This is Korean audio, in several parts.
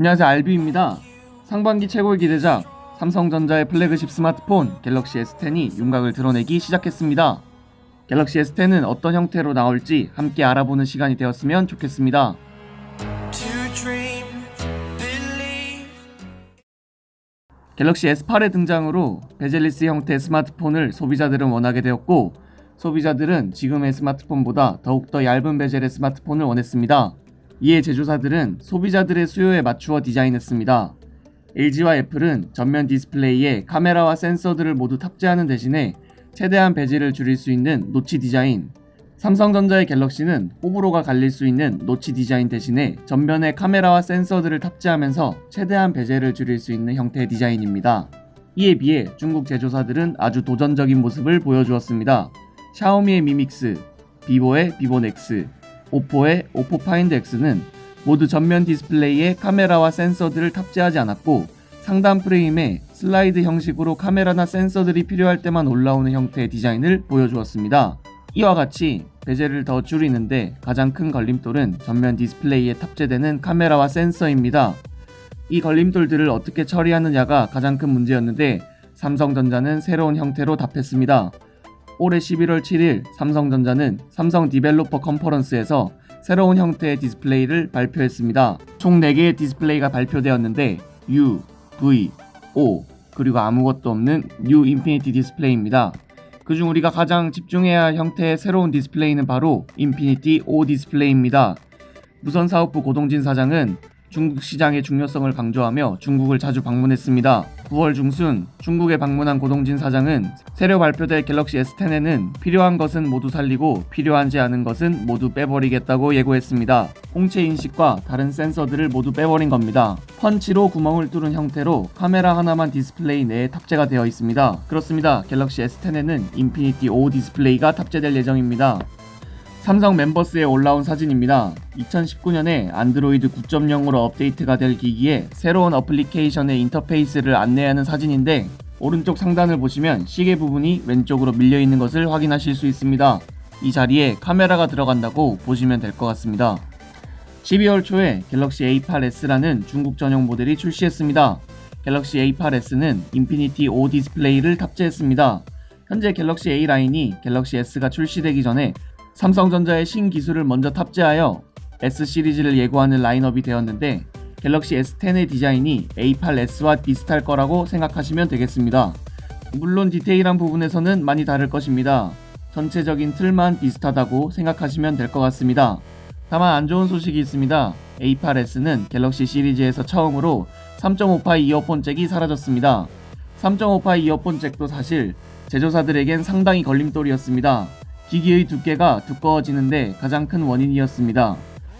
안녕하세요, 알비입니다. 상반기 최고의 기대작 삼성전자의 플래그십 스마트폰 갤럭시 S10이 윤곽을 드러내기 시작했습니다. 갤럭시 S10은 어떤 형태로 나올지 함께 알아보는 시간이 되었으면 좋겠습니다. 갤럭시 S8의 등장으로 베젤리스 형태의 스마트폰을 소비자들은 원하게 되었고, 소비자들은 지금의 스마트폰보다 더욱더 얇은 베젤의 스마트폰을 원했습니다. 이에 제조사들은 소비자들의 수요에 맞추어 디자인했습니다. LG와 애플은 전면 디스플레이에 카메라와 센서들을 모두 탑재하는 대신에 최대한 베젤을 줄일 수 있는 노치 디자인, 삼성전자의 갤럭시는 호불호가 갈릴 수 있는 노치 디자인 대신에 전면에 카메라와 센서들을 탑재하면서 최대한 베젤을 줄일 수 있는 형태의 디자인입니다. 이에 비해 중국 제조사들은 아주 도전적인 모습을 보여주었습니다. 샤오미의 미믹스, 비보의 비보 넥스, 오포의 오포 파인드 X는 모두 전면 디스플레이에 카메라와 센서들을 탑재하지 않았고, 상단 프레임에 슬라이드 형식으로 카메라나 센서들이 필요할 때만 올라오는 형태의 디자인을 보여주었습니다. 이와 같이 베젤을 더 줄이는데 가장 큰 걸림돌은 전면 디스플레이에 탑재되는 카메라와 센서입니다. 이 걸림돌들을 어떻게 처리하느냐가 가장 큰 문제였는데, 삼성전자는 새로운 형태로 답했습니다. 올해 11월 7일 삼성전자는 삼성 디벨로퍼 컨퍼런스에서 새로운 형태의 디스플레이를 발표했습니다. 총 4개의 디스플레이가 발표되었는데 U, V, O, 그리고 아무것도 없는 New Infinity 디스플레이입니다. 그중 우리가 가장 집중해야 할 형태의 새로운 디스플레이는 바로 인피니티 O 디스플레이입니다. 무선사업부 고동진 사장은 중국 시장의 중요성을 강조하며 중국을 자주 방문했습니다. 9월 중순 중국에 방문한 고동진 사장은 새로 발표될 갤럭시 S10에는 필요한 것은 모두 살리고 필요하지 않은 것은 모두 빼버리겠다고 예고했습니다. 홍채 인식과 다른 센서들을 모두 빼버린 겁니다. 펀치로 구멍을 뚫은 형태로 카메라 하나만 디스플레이 내에 탑재가 되어 있습니다. 그렇습니다. 갤럭시 S10에는 인피니티 O 디스플레이가 탑재될 예정입니다. 삼성 멤버스에 올라온 사진입니다. 2019년에 안드로이드 9.0으로 업데이트가 될 기기에 새로운 어플리케이션의 인터페이스를 안내하는 사진인데, 오른쪽 상단을 보시면 시계 부분이 왼쪽으로 밀려있는 것을 확인하실 수 있습니다. 이 자리에 카메라가 들어간다고 보시면 될 것 같습니다. 12월 초에 갤럭시 A8s라는 중국 전용 모델이 출시했습니다. 갤럭시 A8s는 인피니티 O 디스플레이를 탑재했습니다. 현재 갤럭시 A 라인이 갤럭시 S가 출시되기 전에 삼성전자의 신기술을 먼저 탑재하여 S 시리즈를 예고하는 라인업이 되었는데, 갤럭시 S10의 디자인이 A8s와 비슷할 거라고 생각하시면 되겠습니다. 물론 디테일한 부분에서는 많이 다를 것입니다. 전체적인 틀만 비슷하다고 생각하시면 될 것 같습니다. 다만 안 좋은 소식이 있습니다. A8s는 갤럭시 시리즈에서 처음으로 3.5파이 이어폰 잭이 사라졌습니다. 3.5파이 이어폰 잭도 사실 제조사들에겐 상당히 걸림돌이었습니다. 기기의 두께가 두꺼워지는데 가장 큰 원인이었습니다.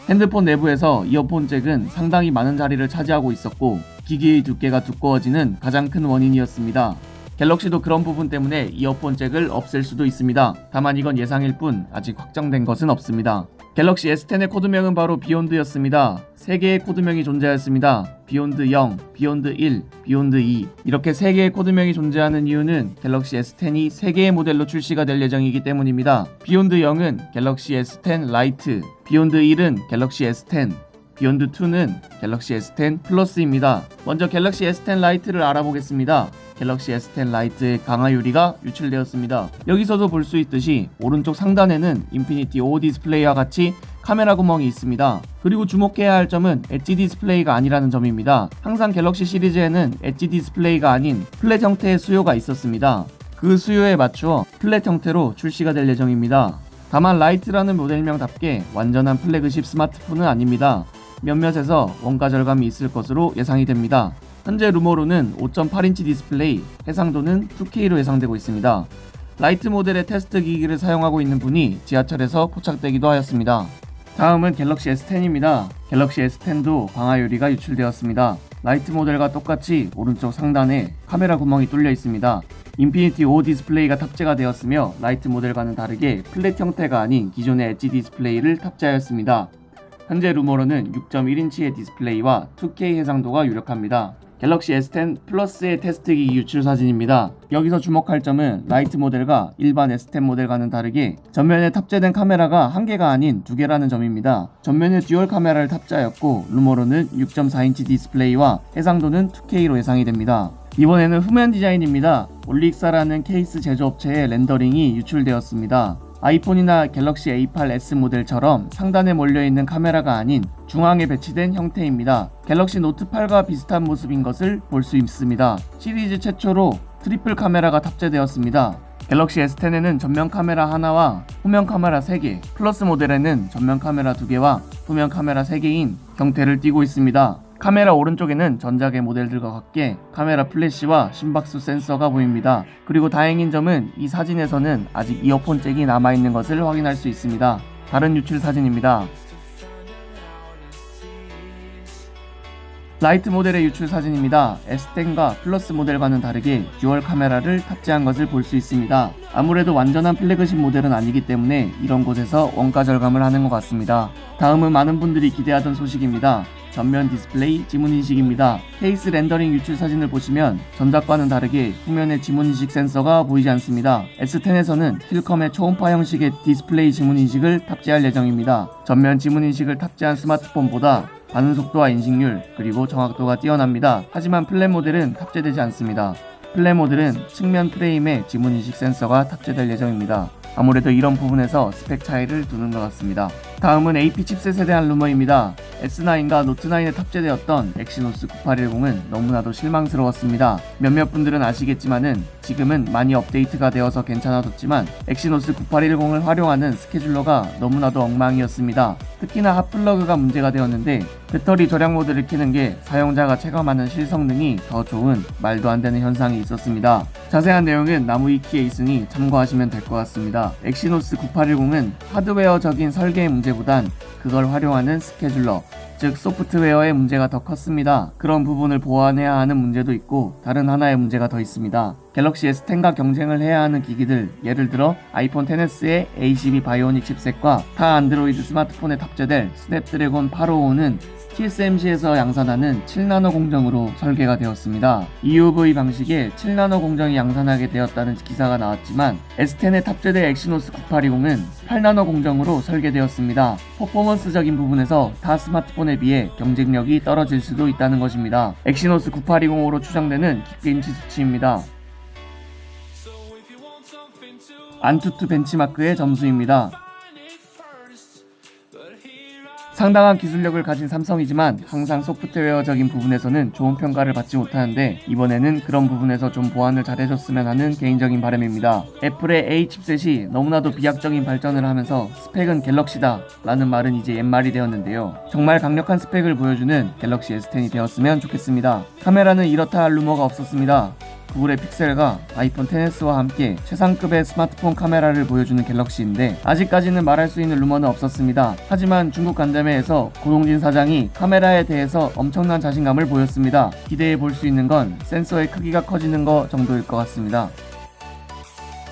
핸드폰 내부에서 이어폰 잭은 상당히 많은 자리를 차지하고 있었고, 기기의 두께가 두꺼워지는 가장 큰 원인이었습니다. 갤럭시도 그런 부분 때문에 이어폰 잭을 없앨 수도 있습니다. 다만 이건 예상일 뿐 아직 확정된 것은 없습니다. 갤럭시 S10의 코드명은 바로 비욘드였습니다. 3개의 코드명이 존재하였습니다. 비욘드 0, 비욘드 1, 비욘드 2, 이렇게 3개의 코드명이 존재하는 이유는 갤럭시 S10이 3개의 모델로 출시가 될 예정이기 때문입니다. 비욘드 0은 갤럭시 S10 라이트, 비욘드 1은 갤럭시 S10, 비욘드 2는 갤럭시 S10 플러스입니다. 먼저 갤럭시 S10 라이트를 알아보겠습니다. 갤럭시 S10 라이트의 강화유리가 유출되었습니다. 여기서도 볼 수 있듯이 오른쪽 상단에는 인피니티 O 디스플레이와 같이 카메라 구멍이 있습니다. 그리고 주목해야 할 점은 엣지 디스플레이가 아니라는 점입니다. 항상 갤럭시 시리즈에는 엣지 디스플레이가 아닌 플랫 형태의 수요가 있었습니다. 그 수요에 맞추어 플랫 형태로 출시가 될 예정입니다. 다만 라이트라는 모델명답게 완전한 플래그십 스마트폰은 아닙니다. 몇몇에서 원가 절감이 있을 것으로 예상이 됩니다. 현재 루머로는 5.8인치 디스플레이, 해상도는 2K로 예상되고 있습니다. 라이트 모델의 테스트 기기를 사용하고 있는 분이 지하철에서 포착되기도 하였습니다. 다음은 갤럭시 S10입니다. 갤럭시 S10도 강화유리가 유출되었습니다. 라이트 모델과 똑같이 오른쪽 상단에 카메라 구멍이 뚫려 있습니다. 인피니티 O 디스플레이가 탑재가 되었으며, 라이트 모델과는 다르게 플랫 형태가 아닌 기존의 엣지 디스플레이를 탑재하였습니다. 현재 루머로는 6.1인치의 디스플레이와 2K 해상도가 유력합니다. 갤럭시 S10 플러스의 테스트기기 유출 사진입니다. 여기서 주목할 점은 라이트 모델과 일반 S10 모델과는 다르게 전면에 탑재된 카메라가 한 개가 아닌 두 개라는 점입니다. 전면에 듀얼 카메라를 탑재하였고 루머로는 6.4인치 디스플레이와 해상도는 2K로 예상이 됩니다. 이번에는 후면 디자인입니다. 올릭사라는 케이스 제조업체의 렌더링이 유출되었습니다. 아이폰이나 갤럭시 A8S 모델처럼 상단에 몰려있는 카메라가 아닌 중앙에 배치된 형태입니다. 갤럭시 노트8과 비슷한 모습인 것을 볼 수 있습니다. 시리즈 최초로 트리플 카메라가 탑재되었습니다. 갤럭시 S10에는 전면 카메라 하나와 후면 카메라 3개, 플러스 모델에는 전면 카메라 2개와 후면 카메라 3개인 형태를 띠고 있습니다. 카메라 오른쪽에는 전작의 모델들과 같게 카메라 플래시와 심박수 센서가 보입니다. 그리고 다행인 점은 이 사진에서는 아직 이어폰 잭이 남아있는 것을 확인할 수 있습니다. 다른 유출 사진입니다. 라이트 모델의 유출 사진입니다. S10과 플러스 모델과는 다르게 듀얼 카메라를 탑재한 것을 볼 수 있습니다. 아무래도 완전한 플래그십 모델은 아니기 때문에 이런 곳에서 원가 절감을 하는 것 같습니다. 다음은 많은 분들이 기대하던 소식입니다. 전면 디스플레이 지문인식입니다. 케이스 렌더링 유출 사진을 보시면 전작과는 다르게 후면에 지문인식 센서가 보이지 않습니다. S10에서는 힐컴의 초음파 형식의 디스플레이 지문인식을 탑재할 예정입니다. 전면 지문인식을 탑재한 스마트폰보다 반응 속도와 인식률 그리고 정확도가 뛰어납니다. 하지만 플랫 모델은 탑재되지 않습니다. 플랫 모델은 측면 프레임에 지문인식 센서가 탑재될 예정입니다. 아무래도 이런 부분에서 스펙 차이를 두는 것 같습니다. 다음은 AP 칩셋에 대한 루머입니다. S9과 노트9에 탑재되었던 엑시노스 9810은 너무나도 실망스러웠습니다. 몇몇 분들은 아시겠지만은 지금은 많이 업데이트가 되어서 괜찮아졌지만 엑시노스 9810을 활용하는 스케줄러가 너무나도 엉망이었습니다. 특히나 핫플러그가 문제가 되었는데 배터리 절약 모드를 켜는 게 사용자가 체감하는 실성능이 더 좋은 말도 안 되는 현상이 있었습니다. 자세한 내용은 나무위키에 있으니 참고하시면 될 것 같습니다. 엑시노스 9810은 하드웨어적인 설계의 문제보단 그걸 활용하는 스케줄러, 즉 소프트웨어의 문제가 더 컸습니다. 그런 부분을 보완해야 하는 문제도 있고 다른 하나의 문제가 더 있습니다. 갤럭시 S10과 경쟁을 해야 하는 기기들, 예를 들어 아이폰 XS의 A12 바이오닉 칩셋과 타 안드로이드 스마트폰에 탑재될 스냅드래곤 855는 TSMC에서 양산하는 7나노 공정으로 설계가 되었습니다. EUV 방식의 7나노 공정이 양산하게 되었다는 기사가 나왔지만 S10에 탑재된 엑시노스 9820은 8나노 공정으로 설계되었습니다. 퍼포먼스적인 부분에서 타 스마트폰에 비해 경쟁력이 떨어질 수도 있다는 것입니다. 엑시노스 9820으로 추정되는 긱벤치 수치입니다. 안투투 벤치마크의 점수입니다. 상당한 기술력을 가진 삼성이지만 항상 소프트웨어적인 부분에서는 좋은 평가를 받지 못하는데 이번에는 그런 부분에서 좀 보완을 잘 해줬으면 하는 개인적인 바람입니다. 애플의 A 칩셋이 너무나도 비약적인 발전을 하면서 스펙은 갤럭시다 라는 말은 이제 옛말이 되었는데요. 정말 강력한 스펙을 보여주는 갤럭시 S10이 되었으면 좋겠습니다. 카메라는 이렇다 할 루머가 없었습니다. 구글의 픽셀과 아이폰 XS와 함께 최상급의 스마트폰 카메라를 보여주는 갤럭시인데 아직까지는 말할 수 있는 루머는 없었습니다. 하지만 중국 간담회에서 고동진 사장이 카메라에 대해서 엄청난 자신감을 보였습니다. 기대해 볼 수 있는 건 센서의 크기가 커지는 거 정도일 것 같습니다.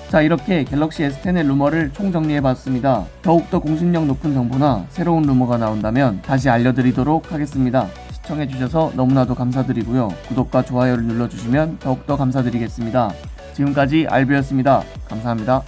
자, 이렇게 갤럭시 S10의 루머를 총정리해봤습니다. 더욱더 공신력 높은 정보나 새로운 루머가 나온다면 다시 알려드리도록 하겠습니다. 시청해주셔서 너무나도 감사드리고요. 구독과 좋아요를 눌러주시면 더욱더 감사드리겠습니다. 지금까지 알비였습니다. 감사합니다.